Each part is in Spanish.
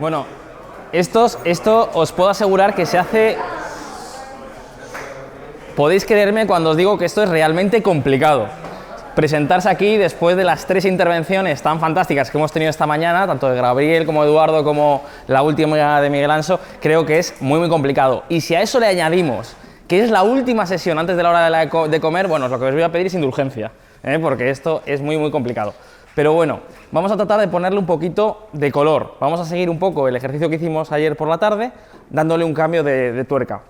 Bueno, esto os puedo asegurar que se hace... Podéis creerme cuando os digo que esto es realmente complicado. Presentarse aquí después de las 3 intervenciones tan fantásticas que hemos tenido esta mañana, tanto de Gabriel como Eduardo como la última de Miguel Anso, creo que es muy complicado. Y si a eso le añadimos que es la última sesión antes de la hora de comer, bueno, lo que os voy a pedir es indulgencia, porque esto es muy complicado. Pero bueno, vamos a tratar de ponerle un poquito de color. Vamos a seguir un poco el ejercicio que hicimos ayer por la tarde, dándole un cambio de tuerca,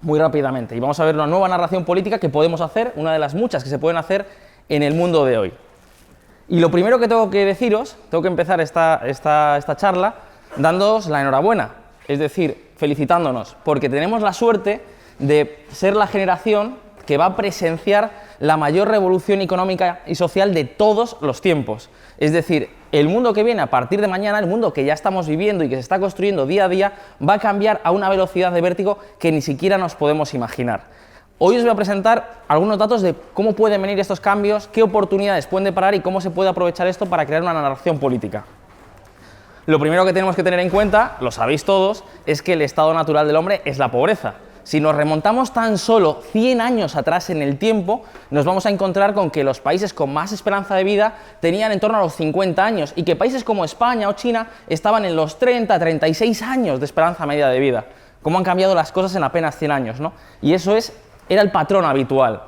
muy rápidamente. Y vamos a ver una nueva narración política que podemos hacer, una de las muchas que se pueden hacer en el mundo de hoy. Y lo primero que tengo que deciros, tengo que empezar esta charla dándoos la enhorabuena, es decir, felicitándonos, porque tenemos la suerte de ser la generación que va a presenciar la mayor revolución económica y social de todos los tiempos. Es decir, el mundo que viene a partir de mañana, el mundo que ya estamos viviendo y que se está construyendo día a día, va a cambiar a una velocidad de vértigo que ni siquiera nos podemos imaginar. Hoy os voy a presentar algunos datos de cómo pueden venir estos cambios, qué oportunidades pueden deparar y cómo se puede aprovechar esto para crear una narración política. Lo primero que tenemos que tener en cuenta, lo sabéis todos, es que el estado natural del hombre es la pobreza. Si nos remontamos tan solo 100 años atrás en el tiempo, nos vamos a encontrar con que los países con más esperanza de vida tenían en torno a los 50 años y que países como España o China estaban en los 30, 36 años de esperanza media de vida. Cómo han cambiado las cosas en apenas 100 años, ¿no? Y eso era el patrón habitual.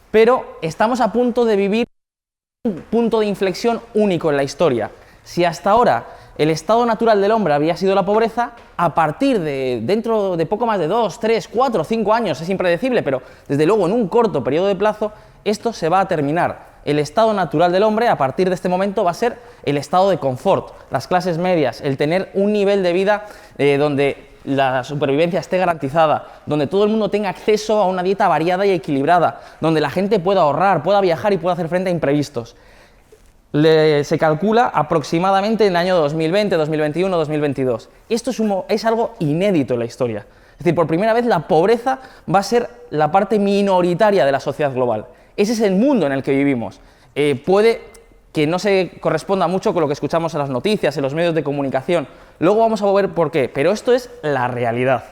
Pero estamos a punto de vivir un punto de inflexión único en la historia. Si hasta ahora el estado natural del hombre había sido la pobreza, a partir de dentro de poco más de 2, 3, 4, 5 años, es impredecible, pero desde luego en un corto periodo de plazo, esto se va a terminar. El estado natural del hombre, a partir de este momento, va a ser el estado de confort, las clases medias, el tener un nivel de vida donde la supervivencia esté garantizada, donde todo el mundo tenga acceso a una dieta variada y equilibrada, donde la gente pueda ahorrar, pueda viajar y pueda hacer frente a imprevistos. Se calcula aproximadamente en el año 2020, 2021, 2022. Esto es algo inédito en la historia. Es decir, por primera vez la pobreza va a ser la parte minoritaria de la sociedad global. Ese es el mundo en el que vivimos. Puede que no se corresponda mucho con lo que escuchamos en las noticias, en los medios de comunicación. Luego vamos a ver por qué, pero esto es la realidad.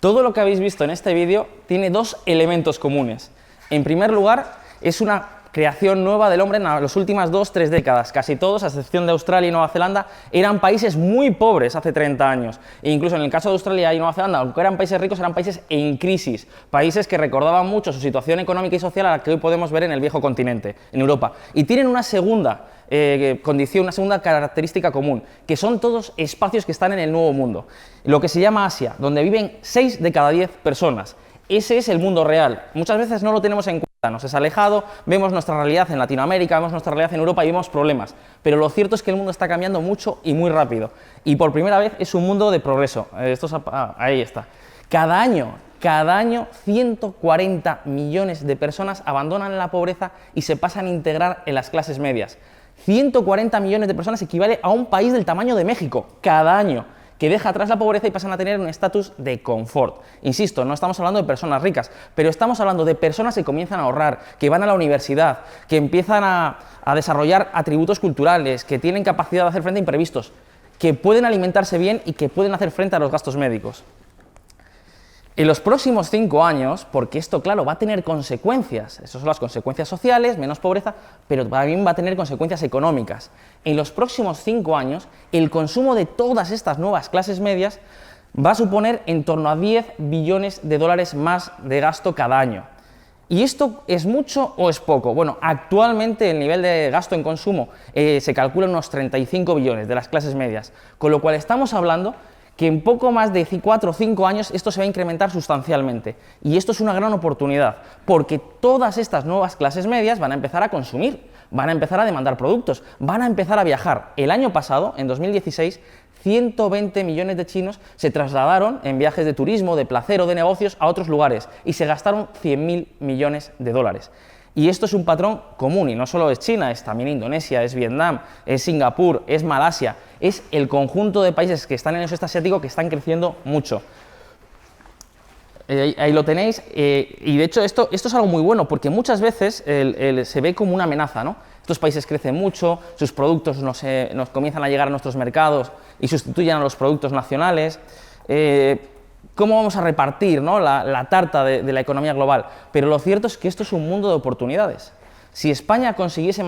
Todo lo que habéis visto en este vídeo tiene 2 elementos comunes. En primer lugar, es una creación nueva del hombre en las últimas 2-3 décadas. Casi todos, a excepción de Australia y Nueva Zelanda, eran países muy pobres hace 30 años. E incluso en el caso de Australia y Nueva Zelanda, aunque eran países ricos, eran países en crisis. Países que recordaban mucho su situación económica y social a la que hoy podemos ver en el viejo continente, en Europa. Y tienen una segunda condición, una segunda característica común, que son todos espacios que están en el Nuevo Mundo. Lo que se llama Asia, donde viven 6 de cada 10 personas. Ese es el mundo real. Muchas veces no lo tenemos en cuenta, nos es alejado, vemos nuestra realidad en Latinoamérica, vemos nuestra realidad en Europa y vemos problemas. Pero lo cierto es que el mundo está cambiando mucho y muy rápido. Y por primera vez es un mundo de progreso. Ahí está. Cada año 140 millones de personas abandonan la pobreza y se pasan a integrar en las clases medias. 140 millones de personas equivale a un país del tamaño de México, cada año, que deja atrás la pobreza y pasan a tener un estatus de confort. Insisto, no estamos hablando de personas ricas, pero estamos hablando de personas que comienzan a ahorrar, que van a la universidad, que empiezan a desarrollar atributos culturales, que tienen capacidad de hacer frente a imprevistos, que pueden alimentarse bien y que pueden hacer frente a los gastos médicos. En los próximos 5 años, porque esto, claro, va a tener consecuencias, esas son las consecuencias sociales, menos pobreza, pero también va a tener consecuencias económicas. En los próximos 5 años, el consumo de todas estas nuevas clases medias va a suponer en torno a 10 billones de dólares más de gasto cada año. ¿Y esto es mucho o es poco? Bueno, actualmente el nivel de gasto en consumo se calcula en unos 35 billones de las clases medias, con lo cual estamos hablando que en poco más de 4 o 5 años esto se va a incrementar sustancialmente. Y esto es una gran oportunidad, porque todas estas nuevas clases medias van a empezar a consumir, van a empezar a demandar productos, van a empezar a viajar. El año pasado, en 2016, 120 millones de chinos se trasladaron en viajes de turismo, de placer o de negocios a otros lugares y se gastaron 100.000 millones de dólares. Y esto es un patrón común, y no solo es China, es también Indonesia, es Vietnam, es Singapur, es Malasia, es el conjunto de países que están en el sudeste asiático que están creciendo mucho. Ahí lo tenéis, y de hecho esto es algo muy bueno, porque muchas veces se ve como una amenaza, ¿no? Estos países crecen mucho, sus productos nos comienzan a llegar a nuestros mercados y sustituyen a los productos nacionales. ¿Cómo vamos a repartir, ¿no?, la tarta de la economía global? Pero lo cierto es que esto es un mundo de oportunidades. Si España consiguiese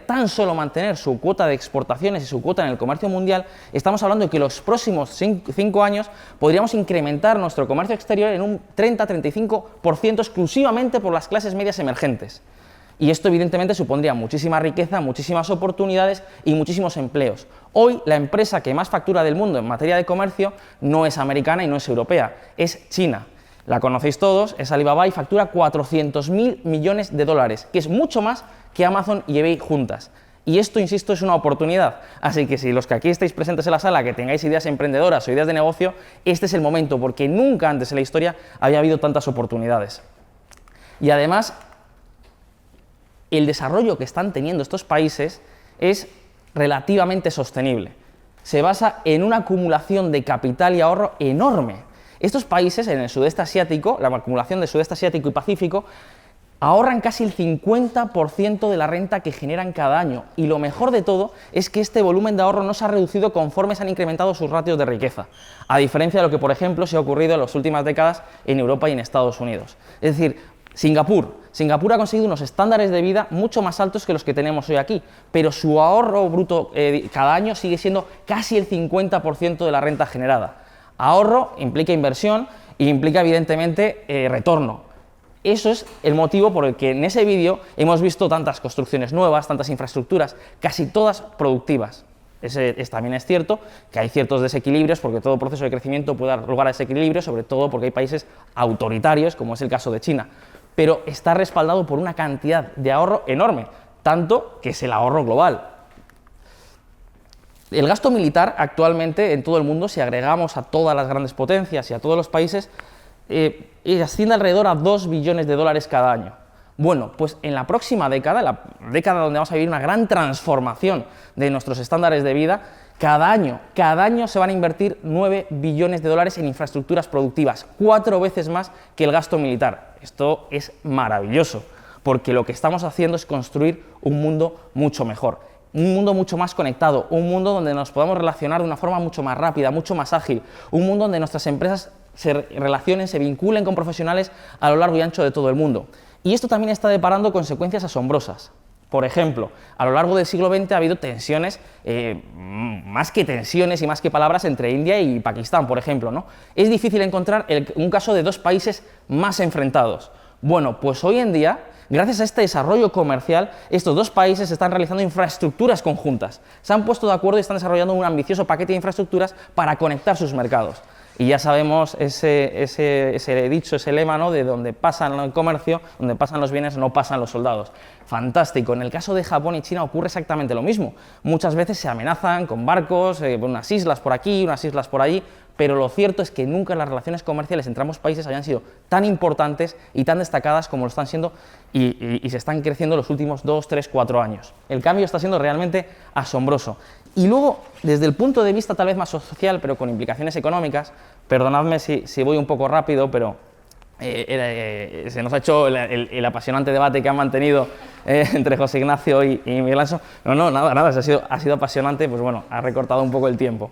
tan solo mantener su cuota de exportaciones y su cuota en el comercio mundial, estamos hablando de que los próximos 5 años podríamos incrementar nuestro comercio exterior en un 30-35% exclusivamente por las clases medias emergentes. Y esto evidentemente supondría muchísima riqueza, muchísimas oportunidades y muchísimos empleos. Hoy la empresa que más factura del mundo en materia de comercio no es americana y no es europea, es China. La conocéis todos, es Alibaba y factura 400.000 millones de dólares, que es mucho más que Amazon y eBay juntas. Y esto, insisto, es una oportunidad. Así que si los que aquí estáis presentes en la sala, que tengáis ideas emprendedoras o ideas de negocio, este es el momento, porque nunca antes en la historia había habido tantas oportunidades. Y además, el desarrollo que están teniendo estos países es relativamente sostenible. Se basa en una acumulación de capital y ahorro enorme. Estos países en el sudeste asiático, la acumulación del sudeste asiático y Pacífico, ahorran casi el 50% de la renta que generan cada año. Y lo mejor de todo es que este volumen de ahorro no se ha reducido conforme se han incrementado sus ratios de riqueza, a diferencia de lo que, por ejemplo, se ha ocurrido en las últimas décadas en Europa y en Estados Unidos. Es decir, Singapur ha conseguido unos estándares de vida mucho más altos que los que tenemos hoy aquí, pero su ahorro bruto cada año sigue siendo casi el 50% de la renta generada. Ahorro implica inversión e implica evidentemente retorno. Eso es el motivo por el que en ese vídeo hemos visto tantas construcciones nuevas, tantas infraestructuras, casi todas productivas. También es cierto que hay ciertos desequilibrios, porque todo proceso de crecimiento puede dar lugar a desequilibrios, sobre todo porque hay países autoritarios, como es el caso de China, pero está respaldado por una cantidad de ahorro enorme, tanto que es el ahorro global. El gasto militar actualmente en todo el mundo, si agregamos a todas las grandes potencias y a todos los países, asciende alrededor a 2 billones de dólares cada año. Bueno, pues en la próxima década, la década donde vamos a vivir una gran transformación de nuestros estándares de vida, cada año se van a invertir 9 billones de dólares en infraestructuras productivas, 4 veces más que el gasto militar. Esto es maravilloso, porque lo que estamos haciendo es construir un mundo mucho mejor. Un mundo mucho más conectado, un mundo donde nos podamos relacionar de una forma mucho más rápida, mucho más ágil, un mundo donde nuestras empresas se relacionen, se vinculen con profesionales a lo largo y ancho de todo el mundo. Y esto también está deparando consecuencias asombrosas. Por ejemplo, a lo largo del siglo XX ha habido tensiones, más que tensiones y más que palabras, entre India y Pakistán, por ejemplo, ¿no? Es difícil encontrar un caso de dos países más enfrentados. Bueno, pues hoy en día, gracias a este desarrollo comercial, estos dos países están realizando infraestructuras conjuntas. Se han puesto de acuerdo y están desarrollando un ambicioso paquete de infraestructuras para conectar sus mercados. Y ya sabemos ese dicho, ese lema, ¿no?, de donde pasan el comercio, donde pasan los bienes, no pasan los soldados. Fantástico. En el caso de Japón y China ocurre exactamente lo mismo. Muchas veces se amenazan con barcos, unas islas por aquí, unas islas por allí, pero lo cierto es que nunca las relaciones comerciales entre ambos países habían sido tan importantes y tan destacadas como lo están siendo y se están creciendo los últimos 2, 3, 4 años. El cambio está siendo realmente asombroso. Y luego, desde el punto de vista tal vez más social, pero con implicaciones económicas, perdonadme si voy un poco rápido, pero se nos ha hecho el apasionante debate que han mantenido entre José Ignacio y Miguel Ángel. No, nada, ha sido apasionante, pues bueno, ha recortado un poco el tiempo.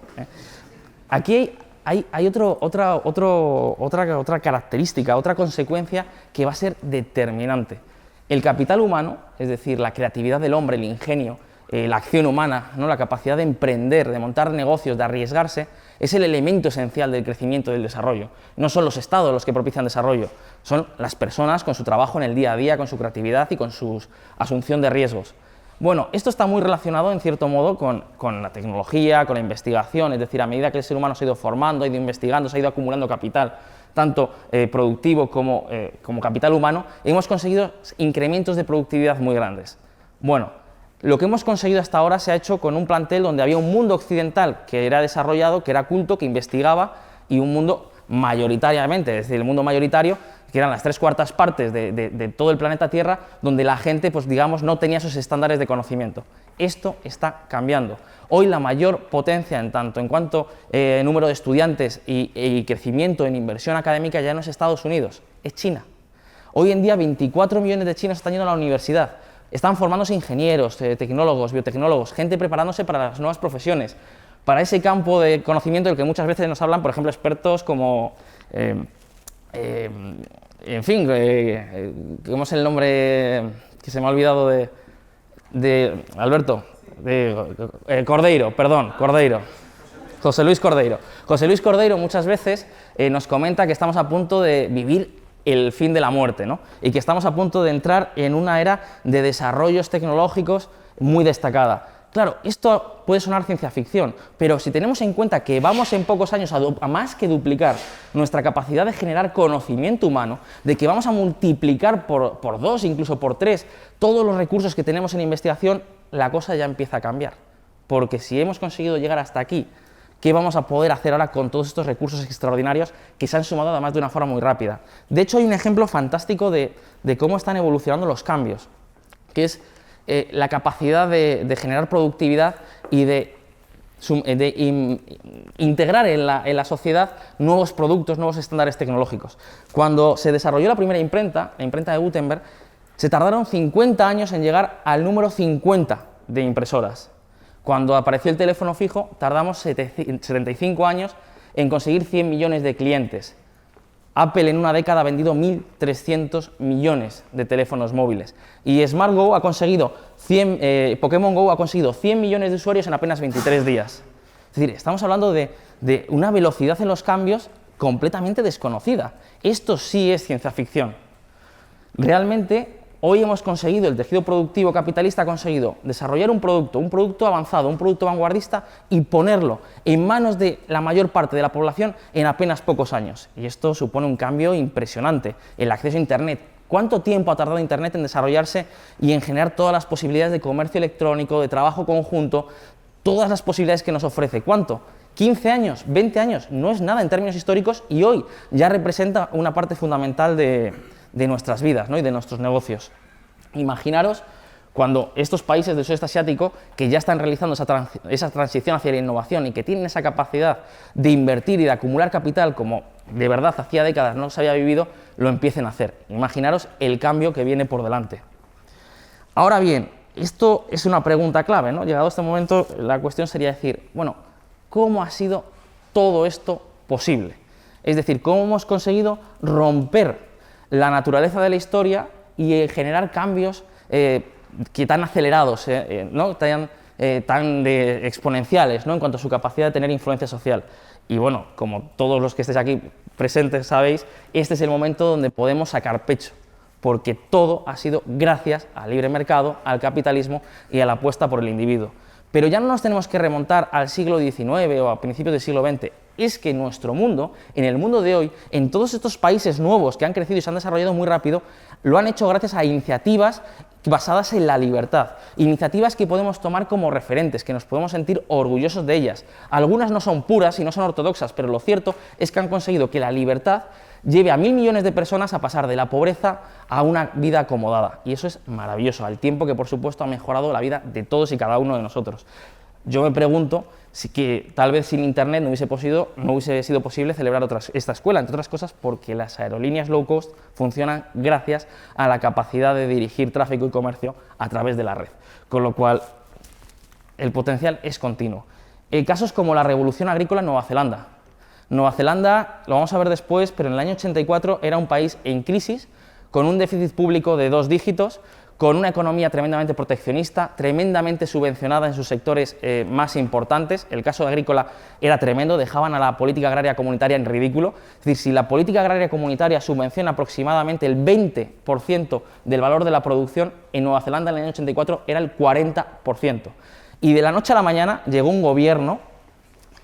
Aquí hay otra característica, otra consecuencia que va a ser determinante. El capital humano, es decir, la creatividad del hombre, el ingenio, la acción humana, ¿no? La capacidad de emprender, de montar negocios, de arriesgarse, es el elemento esencial del crecimiento y del desarrollo. No son los estados los que propician desarrollo, son las personas con su trabajo en el día a día, con su creatividad y con su asunción de riesgos. Bueno, esto está muy relacionado, en cierto modo, con la tecnología, con la investigación, es decir, a medida que el ser humano se ha ido formando, ha ido investigando, se ha ido acumulando capital, tanto productivo como capital humano, hemos conseguido incrementos de productividad muy grandes. Bueno, lo que hemos conseguido hasta ahora se ha hecho con un plantel donde había un mundo occidental que era desarrollado, que era culto, que investigaba, y un mundo mayoritariamente, es decir, el mundo mayoritario, que eran las 3/4 partes de todo el planeta Tierra, donde la gente, pues digamos, no tenía esos estándares de conocimiento. Esto está cambiando. Hoy la mayor potencia en cuanto número de estudiantes y crecimiento en inversión académica ya no es Estados Unidos, es China. Hoy en día 24 millones de chinos están yendo a la universidad. Están formándose ingenieros, tecnólogos, biotecnólogos, gente preparándose para las nuevas profesiones, para ese campo de conocimiento del que muchas veces nos hablan, por ejemplo, expertos como, en fin, ¿cómo es el nombre que se me ha olvidado de Alberto? Cordeiro, perdón, Cordeiro. José Luis Cordeiro. José Luis Cordeiro muchas veces nos comenta que estamos a punto de vivir el fin de la muerte, ¿no? Y que estamos a punto de entrar en una era de desarrollos tecnológicos muy destacada. Claro, esto puede sonar ciencia ficción, pero si tenemos en cuenta que vamos en pocos años a más que duplicar nuestra capacidad de generar conocimiento humano, de que vamos a multiplicar por 2, incluso por 3, todos los recursos que tenemos en investigación, la cosa ya empieza a cambiar. Porque si hemos conseguido llegar hasta aquí, ¿qué vamos a poder hacer ahora con todos estos recursos extraordinarios que se han sumado además de una forma muy rápida? De hecho, hay un ejemplo fantástico de cómo están evolucionando los cambios, que es la capacidad de generar productividad y de integrar en la sociedad nuevos productos, nuevos estándares tecnológicos. Cuando se desarrolló la primera imprenta, la imprenta de Gutenberg, se tardaron 50 años en llegar al número 50 de impresoras. Cuando apareció el teléfono fijo, tardamos 75 años en conseguir 100 millones de clientes. Apple en una década ha vendido 1.300 millones de teléfonos móviles. Y SmartGo ha conseguido Pokémon Go ha conseguido 100 millones de usuarios en apenas 23 días. Es decir, estamos hablando de una velocidad en los cambios completamente desconocida. Esto sí es ciencia ficción. Realmente, hoy hemos conseguido, el tejido productivo capitalista ha conseguido desarrollar un producto avanzado, un producto vanguardista y ponerlo en manos de la mayor parte de la población en apenas pocos años. Y esto supone un cambio impresionante. El acceso a Internet. ¿Cuánto tiempo ha tardado Internet en desarrollarse y en generar todas las posibilidades de comercio electrónico, de trabajo conjunto, todas las posibilidades que nos ofrece? ¿Cuánto? ¿15 años? ¿20 años? No es nada en términos históricos y hoy ya representa una parte fundamental de nuestras vidas, ¿no? Y de nuestros negocios. Imaginaros cuando estos países del sudeste asiático, que ya están realizando esa transición hacia la innovación y que tienen esa capacidad de invertir y de acumular capital como de verdad hacía décadas no se había vivido, lo empiecen a hacer. Imaginaros el cambio que viene por delante. Ahora bien, esto es una pregunta clave, ¿no? Llegado a este momento, la cuestión sería decir, bueno, ¿cómo ha sido todo esto posible? Es decir, ¿cómo hemos conseguido romper la naturaleza de la historia y generar cambios que tan acelerados, ¿no? tan exponenciales, ¿no? En cuanto a su capacidad de tener influencia social? Y bueno, como todos los que estéis aquí presentes sabéis, este es el momento donde podemos sacar pecho, porque todo ha sido gracias al libre mercado, al capitalismo y a la apuesta por el individuo. Pero ya no nos tenemos que remontar al siglo XIX o a principios del siglo XX, es que nuestro mundo, en el mundo de hoy, en todos estos países nuevos que han crecido y se han desarrollado muy rápido, lo han hecho gracias a iniciativas basadas en la libertad, iniciativas que podemos tomar como referentes, que nos podemos sentir orgullosos de ellas. Algunas no son puras y no son ortodoxas, pero lo cierto es que han conseguido que la libertad lleve a 1.000 millones de personas a pasar de la pobreza a una vida acomodada. Y eso es maravilloso, al tiempo que, por supuesto, ha mejorado la vida de todos y cada uno de nosotros. Yo me pregunto si que tal vez sin Internet no hubiese sido posible celebrar esta escuela, entre otras cosas porque las aerolíneas low cost funcionan gracias a la capacidad de dirigir tráfico y comercio a través de la red, con lo cual el potencial es continuo. Casos como la revolución agrícola en Nueva Zelanda. Nueva Zelanda, lo vamos a ver después, pero en el año 84 era un país en crisis, con un déficit público de 2 dígitos, con una economía tremendamente proteccionista, tremendamente subvencionada en sus sectores más importantes. El caso agrícola era tremendo, dejaban a la política agraria comunitaria en ridículo. Es decir, si la política agraria comunitaria subvenciona aproximadamente el 20% del valor de la producción, en Nueva Zelanda en el año 84 era el 40%. Y de la noche a la mañana llegó un gobierno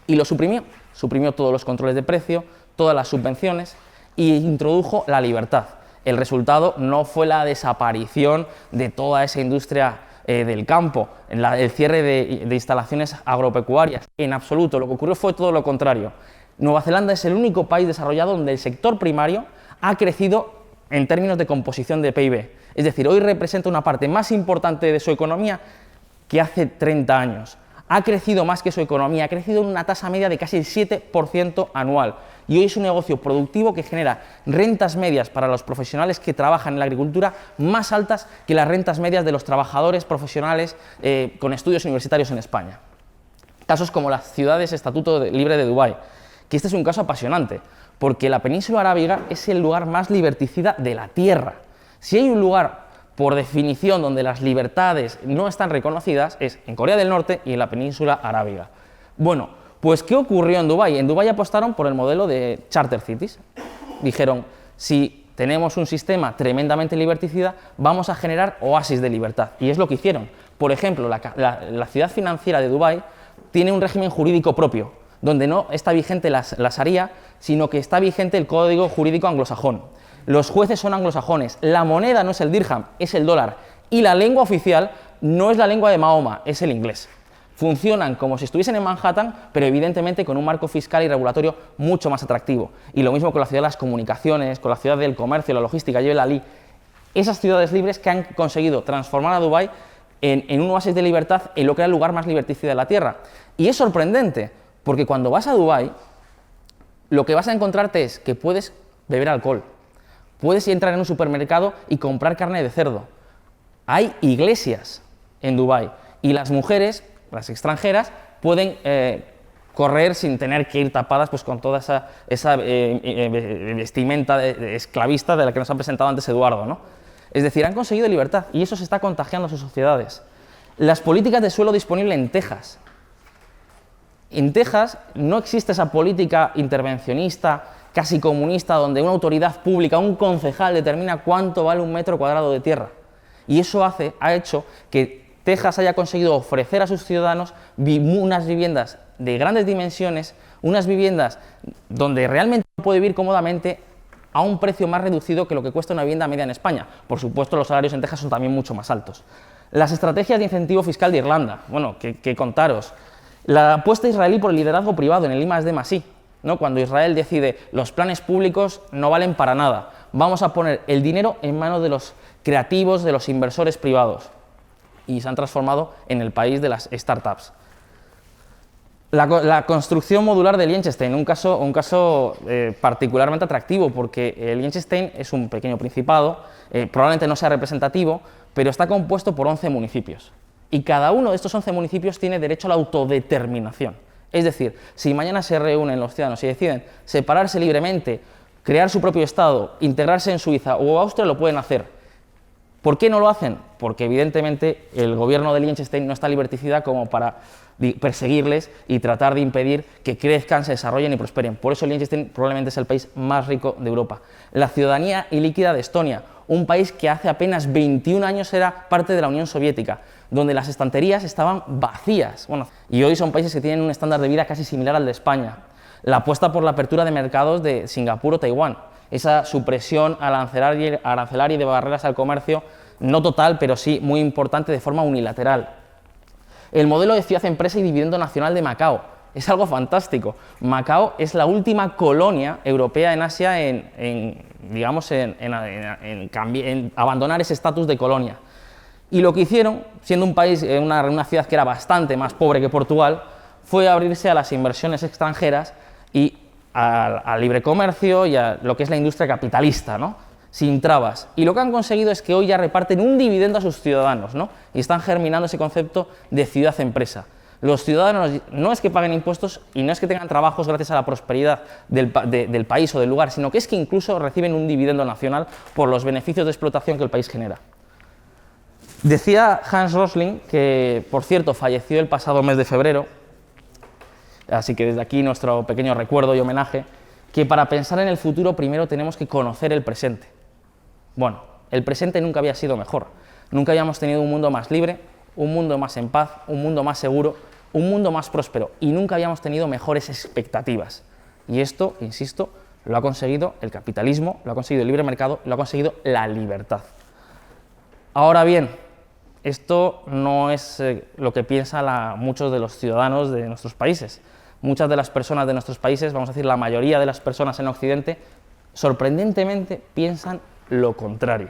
y lo suprimió. Suprimió todos los controles de precio, todas las subvenciones e introdujo la libertad. El resultado no fue la desaparición de toda esa industria del campo, el cierre de instalaciones agropecuarias, en absoluto. Lo que ocurrió fue todo lo contrario. Nueva Zelanda es el único país desarrollado donde el sector primario ha crecido en términos de composición de PIB. Es decir, hoy representa una parte más importante de su economía que hace 30 años. Ha crecido más que su economía, ha crecido en una tasa media de casi el 7% anual. Y hoy es un negocio productivo que genera rentas medias para los profesionales que trabajan en la agricultura más altas que las rentas medias de los trabajadores profesionales con estudios universitarios en España. Casos como las ciudades Estatuto Libre de Dubái, que este es un caso apasionante, porque la península arábiga es el lugar más liberticida de la Tierra. Si hay un lugar por definición donde las libertades no están reconocidas, es en Corea del Norte y en la península arábiga. Bueno, pues ¿qué ocurrió en Dubái? En Dubái apostaron por el modelo de Charter Cities. Dijeron, si tenemos un sistema tremendamente liberticida, vamos a generar oasis de libertad. Y es lo que hicieron. Por ejemplo, la ciudad financiera de Dubái tiene un régimen jurídico propio, donde no está vigente la Sharia, sino que está vigente el código jurídico anglosajón. Los jueces son anglosajones, la moneda no es el dirham, es el dólar, y la lengua oficial no es la lengua de Mahoma, es el inglés. Funcionan como si estuviesen en Manhattan, pero evidentemente con un marco fiscal y regulatorio mucho más atractivo. Y lo mismo con la ciudad de las comunicaciones, con la ciudad del comercio, la logística, Jebel Ali. Esas ciudades libres que han conseguido transformar a Dubái en un oasis de libertad en lo que era el lugar más liberticida de la Tierra. Y es sorprendente, porque cuando vas a Dubái, lo que vas a encontrarte es que puedes beber alcohol, puedes entrar en un supermercado y comprar carne de cerdo. Hay iglesias en Dubái y las mujeres, las extranjeras, pueden correr sin tener que ir tapadas pues, con toda esa vestimenta esclavista de la que nos ha presentado antes Eduardo, ¿no? Es decir, han conseguido libertad y eso se está contagiando a sus sociedades. Las políticas de suelo disponible en Texas. En Texas no existe esa política intervencionista, casi comunista, donde una autoridad pública, un concejal, determina cuánto vale un metro cuadrado de tierra. Y eso ha hecho que Texas haya conseguido ofrecer a sus ciudadanos unas viviendas de grandes dimensiones, unas viviendas donde realmente puede vivir cómodamente a un precio más reducido que lo que cuesta una vivienda media en España. Por supuesto, los salarios en Texas son también mucho más altos. Las estrategias de incentivo fiscal de Irlanda, bueno, que contaros. La apuesta israelí por el liderazgo privado en el I+D+I, ¿no? Cuando Israel decide los planes públicos no valen para nada, vamos a poner el dinero en manos de los creativos, de los inversores privados, y se han transformado en el país de las startups. La construcción modular de Liechtenstein, un caso particularmente atractivo, porque Liechtenstein es un pequeño principado, probablemente no sea representativo, pero está compuesto por 11 municipios. Y cada uno de estos 11 municipios tiene derecho a la autodeterminación. Es decir, si mañana se reúnen los ciudadanos y deciden separarse libremente, crear su propio Estado, integrarse en Suiza o Austria, lo pueden hacer. ¿Por qué no lo hacen? Porque evidentemente el gobierno de Liechtenstein no está liberticida como para perseguirles y tratar de impedir que crezcan, se desarrollen y prosperen. Por eso Liechtenstein probablemente es el país más rico de Europa. La ciudadanía ilíquida de Estonia, un país que hace apenas 21 años era parte de la Unión Soviética, donde las estanterías estaban vacías. Bueno, y hoy son países que tienen un estándar de vida casi similar al de España. La apuesta por la apertura de mercados de Singapur o Taiwán, esa supresión arancelaria y de barreras al comercio, no total, pero sí muy importante de forma unilateral. El modelo de ciudad-empresa y dividendo nacional de Macao es algo fantástico. Macao es la última colonia europea en Asia en abandonar ese estatus de colonia. Y lo que hicieron, siendo un país, una ciudad que era bastante más pobre que Portugal, fue abrirse a las inversiones extranjeras y al libre comercio y a lo que es la industria capitalista, ¿no? Sin trabas. Y lo que han conseguido es que hoy ya reparten un dividendo a sus ciudadanos, ¿no? Y están germinando ese concepto de ciudad-empresa. Los ciudadanos no es que paguen impuestos y no es que tengan trabajos gracias a la prosperidad del país o del lugar, sino que es que incluso reciben un dividendo nacional por los beneficios de explotación que el país genera. Decía Hans Rosling, que por cierto falleció el pasado mes de febrero, así que desde aquí nuestro pequeño recuerdo y homenaje, que para pensar en el futuro primero tenemos que conocer el presente. Bueno, el presente nunca había sido mejor, nunca habíamos tenido un mundo más libre, un mundo más en paz, un mundo más seguro, un mundo más próspero, y nunca habíamos tenido mejores expectativas. Y esto, insisto, lo ha conseguido el capitalismo, lo ha conseguido el libre mercado, lo ha conseguido la libertad. Ahora bien, esto no es lo que piensan muchos de los ciudadanos de nuestros países. Muchas de las personas de nuestros países, vamos a decir la mayoría de las personas en Occidente, sorprendentemente piensan lo contrario.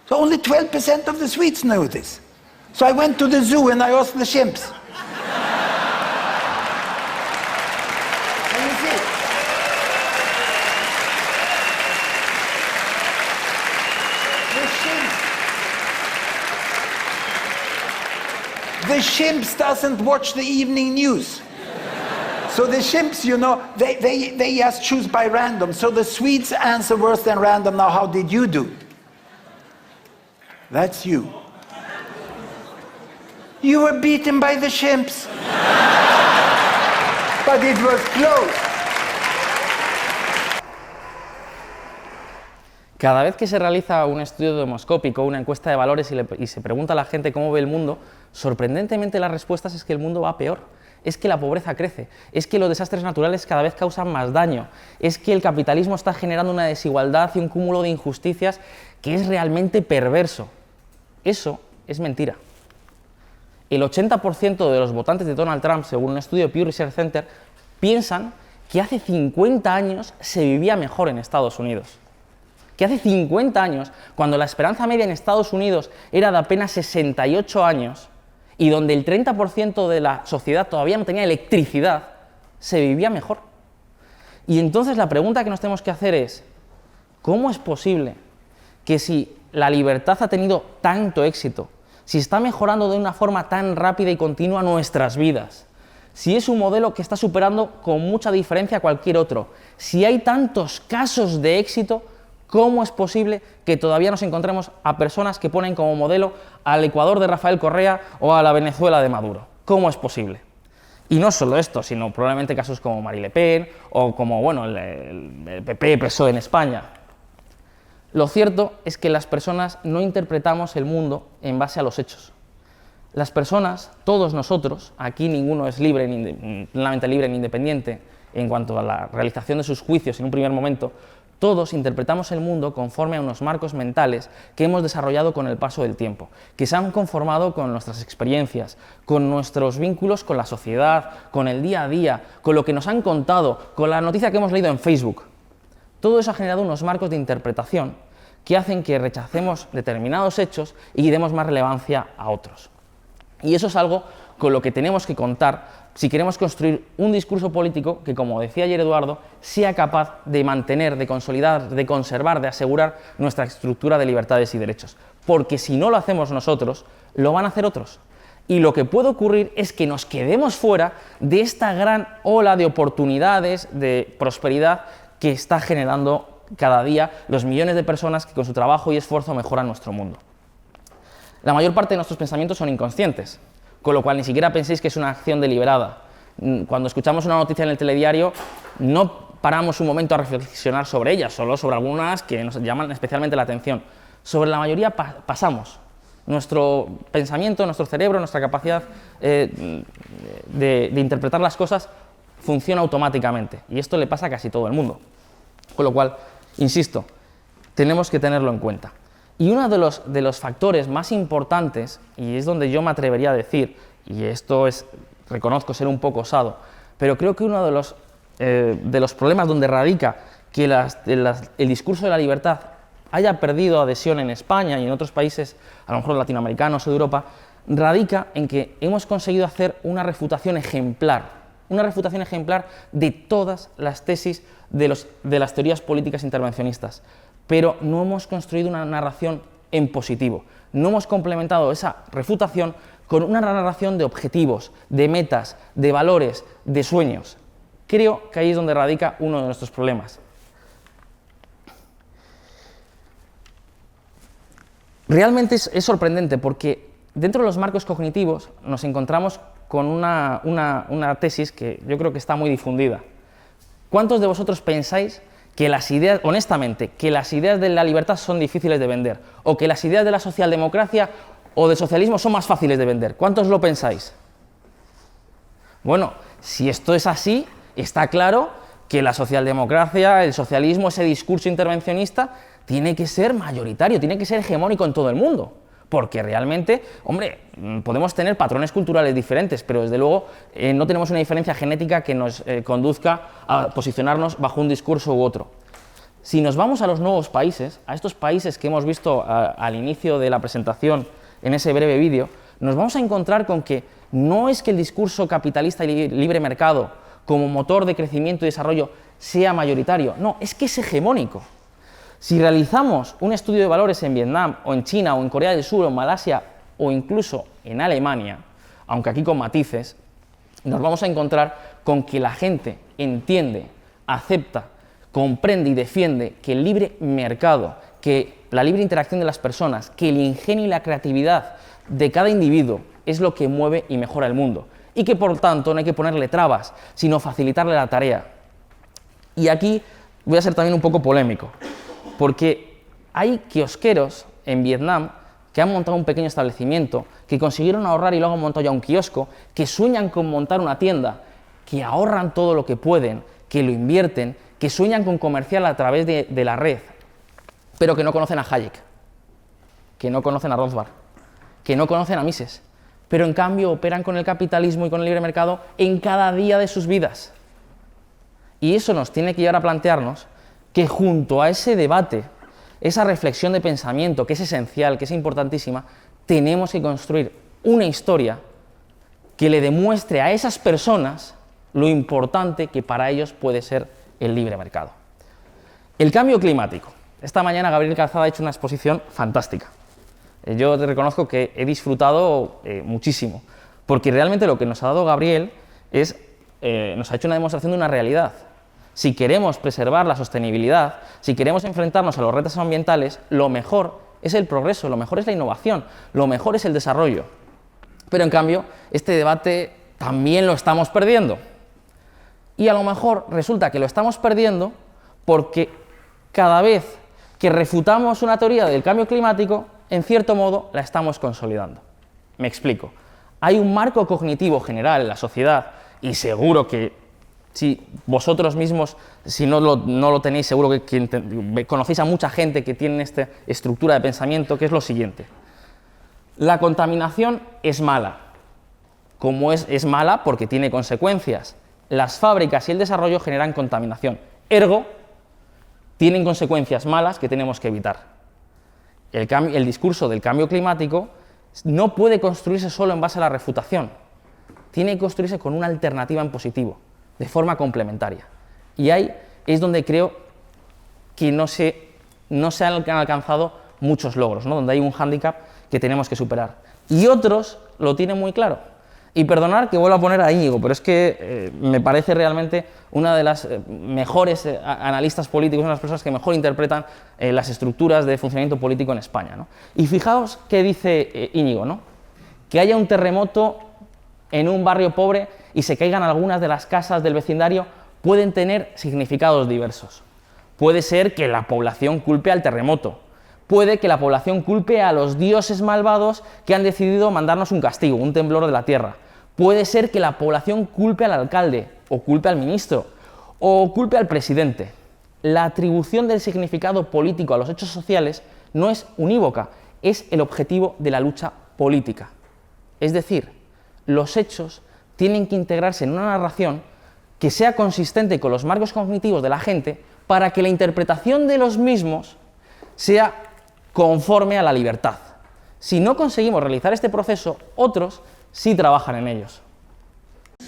So only 12% of the Swedes know this. So I went to the zoo and I asked the chimps. And you see, the chimps doesn't watch the evening news. So the chimps, you know, they just choose by random. So the Swedes answer worse than random. Now, how did you do? That's you. You were beaten by the chimps. But it was close. Cada vez que se realiza un estudio demoscópico, una encuesta de valores y se pregunta a la gente cómo ve el mundo, sorprendentemente las respuestas es que el mundo va peor, es que la pobreza crece, es que los desastres naturales cada vez causan más daño, es que el capitalismo está generando una desigualdad y un cúmulo de injusticias que es realmente perverso. Eso es mentira. El 80% de los votantes de Donald Trump, según un estudio de Pew Research Center, piensan que hace 50 años se vivía mejor en Estados Unidos. Que hace 50 años, cuando la esperanza media en Estados Unidos era de apenas 68 años y donde el 30% de la sociedad todavía no tenía electricidad, se vivía mejor. Y entonces la pregunta que nos tenemos que hacer es, ¿cómo es posible que si la libertad ha tenido tanto éxito, si está mejorando de una forma tan rápida y continua nuestras vidas, si es un modelo que está superando con mucha diferencia a cualquier otro, si hay tantos casos de éxito, ¿cómo es posible que todavía nos encontremos a personas que ponen como modelo al Ecuador de Rafael Correa o a la Venezuela de Maduro? ¿Cómo es posible? Y no solo esto, sino probablemente casos como Marine Le Pen o como bueno, el PP-PSOE en España. Lo cierto es que las personas no interpretamos el mundo en base a los hechos. Las personas, todos nosotros, aquí ninguno es plenamente libre ni independiente en cuanto a la realización de sus juicios en un primer momento, todos interpretamos el mundo conforme a unos marcos mentales que hemos desarrollado con el paso del tiempo, que se han conformado con nuestras experiencias, con nuestros vínculos con la sociedad, con el día a día, con lo que nos han contado, con la noticia que hemos leído en Facebook. Todo eso ha generado unos marcos de interpretación que hacen que rechacemos determinados hechos y demos más relevancia a otros. Y eso es algo con lo que tenemos que contar si queremos construir un discurso político que, como decía ayer Eduardo, sea capaz de mantener, de consolidar, de conservar, de asegurar nuestra estructura de libertades y derechos. Porque si no lo hacemos nosotros, lo van a hacer otros. Y lo que puede ocurrir es que nos quedemos fuera de esta gran ola de oportunidades, de prosperidad que está generando cada día los millones de personas que con su trabajo y esfuerzo mejoran nuestro mundo. La mayor parte de nuestros pensamientos son inconscientes, con lo cual ni siquiera penséis que es una acción deliberada. Cuando escuchamos una noticia en el telediario, no paramos un momento a reflexionar sobre ellas, solo sobre algunas que nos llaman especialmente la atención. Sobre la mayoría pasamos. Nuestro pensamiento, nuestro cerebro, nuestra capacidad de interpretar las cosas funciona automáticamente, y esto le pasa a casi todo el mundo. Con lo cual, insisto, tenemos que tenerlo en cuenta. Y uno de los factores más importantes, y es donde yo me atrevería a decir, y esto reconozco ser un poco osado, pero creo que uno de los problemas donde radica que el discurso de la libertad haya perdido adhesión en España y en otros países, a lo mejor latinoamericanos o de Europa, radica en que hemos conseguido hacer una refutación ejemplar de todas las tesis de las teorías políticas intervencionistas, pero no hemos construido una narración en positivo. No hemos complementado esa refutación con una narración de objetivos, de metas, de valores, de sueños. Creo que ahí es donde radica uno de nuestros problemas. Realmente es sorprendente porque dentro de los marcos cognitivos nos encontramos con una tesis que yo creo que está muy difundida. ¿Cuántos de vosotros pensáis que las ideas, honestamente, que las ideas de la libertad son difíciles de vender? ¿O que las ideas de la socialdemocracia o del socialismo son más fáciles de vender? ¿Cuántos lo pensáis? Bueno, si esto es así, está claro que la socialdemocracia, el socialismo, ese discurso intervencionista, tiene que ser mayoritario, tiene que ser hegemónico en todo el mundo. Porque realmente, hombre, podemos tener patrones culturales diferentes, pero desde luego no tenemos una diferencia genética que nos conduzca a posicionarnos bajo un discurso u otro. Si nos vamos a los nuevos países, a estos países que hemos visto al inicio de la presentación en ese breve vídeo, nos vamos a encontrar con que no es que el discurso capitalista y libre mercado como motor de crecimiento y desarrollo sea mayoritario, no, es que es hegemónico. Si realizamos un estudio de valores en Vietnam, o en China, o en Corea del Sur, o en Malasia, o incluso en Alemania, aunque aquí con matices, nos vamos a encontrar con que la gente entiende, acepta, comprende y defiende que el libre mercado, que la libre interacción de las personas, que el ingenio y la creatividad de cada individuo es lo que mueve y mejora el mundo, y que por tanto no hay que ponerle trabas, sino facilitarle la tarea. Y aquí voy a ser también un poco polémico, porque hay kiosqueros en Vietnam que han montado un pequeño establecimiento, que consiguieron ahorrar y luego han montado ya un kiosco, que sueñan con montar una tienda, que ahorran todo lo que pueden, que lo invierten, que sueñan con comercial a través de la red, pero que no conocen a Hayek, que no conocen a Rothbard, que no conocen a Mises, pero en cambio operan con el capitalismo y con el libre mercado en cada día de sus vidas. Y eso nos tiene que llevar a plantearnos que junto a ese debate, esa reflexión de pensamiento, que es esencial, que es importantísima, tenemos que construir una historia que le demuestre a esas personas lo importante que para ellos puede ser el libre mercado. El cambio climático. Esta mañana Gabriel Calzada ha hecho una exposición fantástica. Yo te reconozco que he disfrutado muchísimo, porque realmente lo que nos ha dado Gabriel nos ha hecho una demostración de una realidad. Si queremos preservar la sostenibilidad, si queremos enfrentarnos a los retos ambientales, lo mejor es el progreso, lo mejor es la innovación, lo mejor es el desarrollo. Pero en cambio, este debate también lo estamos perdiendo. Y a lo mejor resulta que lo estamos perdiendo porque cada vez que refutamos una teoría del cambio climático, en cierto modo la estamos consolidando. Me explico. Hay un marco cognitivo general en la sociedad, y seguro que si vosotros mismos, si no lo tenéis, seguro que conocéis a mucha gente que tiene esta estructura de pensamiento, que es lo siguiente. La contaminación es mala. Como es mala porque tiene consecuencias. Las fábricas y el desarrollo generan contaminación. Ergo, tienen consecuencias malas que tenemos que evitar. El discurso del cambio climático no puede construirse solo en base a la refutación. Tiene que construirse con una alternativa en positivo, de forma complementaria. Y ahí es donde creo que no se han alcanzado muchos logros, ¿no? Donde hay un hándicap que tenemos que superar. Y otros lo tienen muy claro. Y perdonad que vuelva a poner a Íñigo, pero es que me parece realmente una de las mejores analistas políticos, una de las personas que mejor interpretan las estructuras de funcionamiento político en España, ¿no? Y fijaos qué dice Íñigo, ¿no? Que haya un terremoto en un barrio pobre y se caigan algunas de las casas del vecindario pueden tener significados diversos. Puede ser que la población culpe al terremoto, puede que la población culpe a los dioses malvados que han decidido mandarnos un castigo, un temblor de la tierra. Puede ser que la población culpe al alcalde, o culpe al ministro, o culpe al presidente. La atribución del significado político a los hechos sociales no es unívoca, es el objetivo de la lucha política. Es decir, los hechos tienen que integrarse en una narración que sea consistente con los marcos cognitivos de la gente para que la interpretación de los mismos sea conforme a la libertad. Si no conseguimos realizar este proceso, otros sí trabajan en ellos.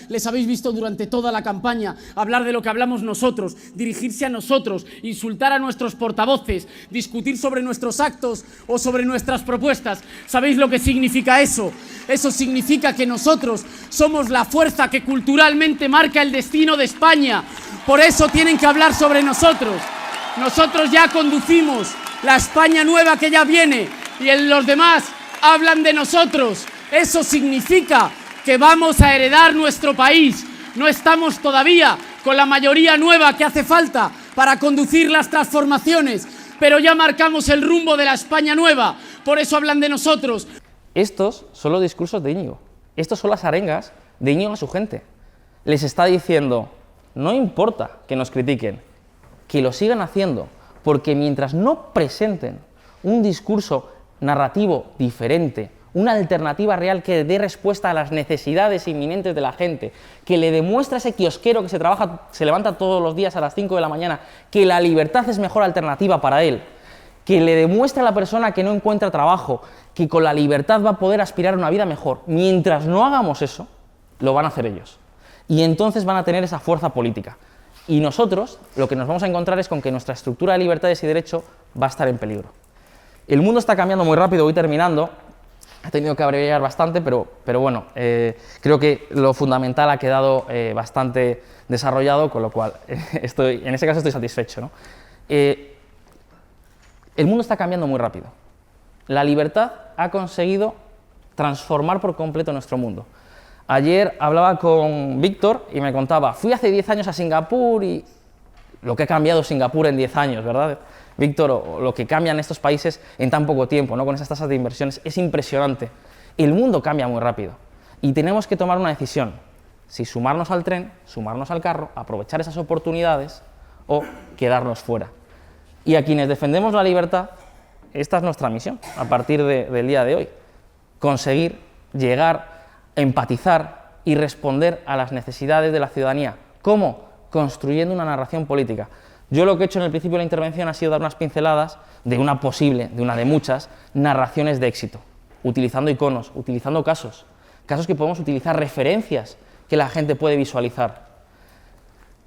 Les habéis visto durante toda la campaña hablar de lo que hablamos nosotros, dirigirse a nosotros, insultar a nuestros portavoces, discutir sobre nuestros actos o sobre nuestras propuestas. ¿Sabéis lo que significa eso? Eso significa que nosotros somos la fuerza que culturalmente marca el destino de España. Por eso tienen que hablar sobre nosotros. Nosotros ya conducimos la España nueva que ya viene y los demás hablan de nosotros. Eso significa que vamos a heredar nuestro país. No estamos todavía con la mayoría nueva que hace falta para conducir las transformaciones, pero ya marcamos el rumbo de la España nueva. Por eso hablan de nosotros. Estos son los discursos de Íñigo. Estos son las arengas de Íñigo a su gente. Les está diciendo, no importa que nos critiquen, que lo sigan haciendo, porque mientras no presenten un discurso narrativo diferente, una alternativa real que dé respuesta a las necesidades inminentes de la gente, que le demuestre a ese kiosquero que se levanta todos los días a las 5 de la mañana que la libertad es mejor alternativa para él, que le demuestre a la persona que no encuentra trabajo que con la libertad va a poder aspirar a una vida mejor. Mientras no hagamos eso, lo van a hacer ellos. Y entonces van a tener esa fuerza política. Y nosotros lo que nos vamos a encontrar es con que nuestra estructura de libertades y derecho va a estar en peligro. El mundo está cambiando muy rápido, voy terminando. He tenido que abreviar bastante, pero bueno, creo que lo fundamental ha quedado bastante desarrollado, con lo cual en ese caso estoy satisfecho, ¿no? El mundo está cambiando muy rápido. La libertad ha conseguido transformar por completo nuestro mundo. Ayer hablaba con Víctor y me contaba, fui hace 10 años a Singapur y lo que ha cambiado Singapur en 10 años, ¿verdad? Víctor, o lo que cambian estos países en tan poco tiempo, ¿no? Con esas tasas de inversiones, es impresionante. El mundo cambia muy rápido y tenemos que tomar una decisión, si sumarnos al tren, sumarnos al carro, aprovechar esas oportunidades o quedarnos fuera. Y a quienes defendemos la libertad, esta es nuestra misión a partir del día de hoy, conseguir llegar, empatizar y responder a las necesidades de la ciudadanía. ¿Cómo? Construyendo una narración política. Yo lo que he hecho en el principio de la intervención ha sido dar unas pinceladas de una de muchas, narraciones de éxito, utilizando iconos, utilizando casos que podemos utilizar, referencias que la gente puede visualizar,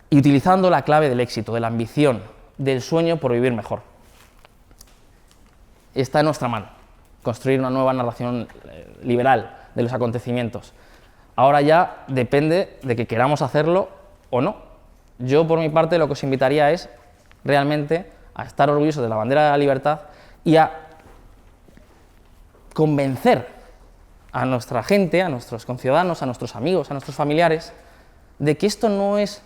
y utilizando la clave del éxito, de la ambición, del sueño por vivir mejor. Está en nuestra mano construir una nueva narración liberal de los acontecimientos. Ahora ya depende de que queramos hacerlo o no. Yo, por mi parte, lo que os invitaría es realmente a estar orgullosos de la bandera de la libertad y a convencer a nuestra gente, a nuestros conciudadanos, a nuestros amigos, a nuestros familiares, de que esto no es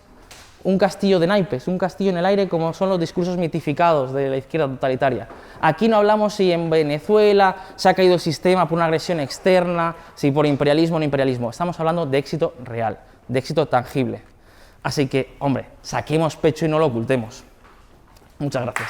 un castillo de naipes, un castillo en el aire como son los discursos mitificados de la izquierda totalitaria. Aquí no hablamos si en Venezuela se ha caído el sistema por una agresión externa, si por imperialismo o no imperialismo. Estamos hablando de éxito real, de éxito tangible. Así que, hombre, saquemos pecho y no lo ocultemos. Muchas gracias.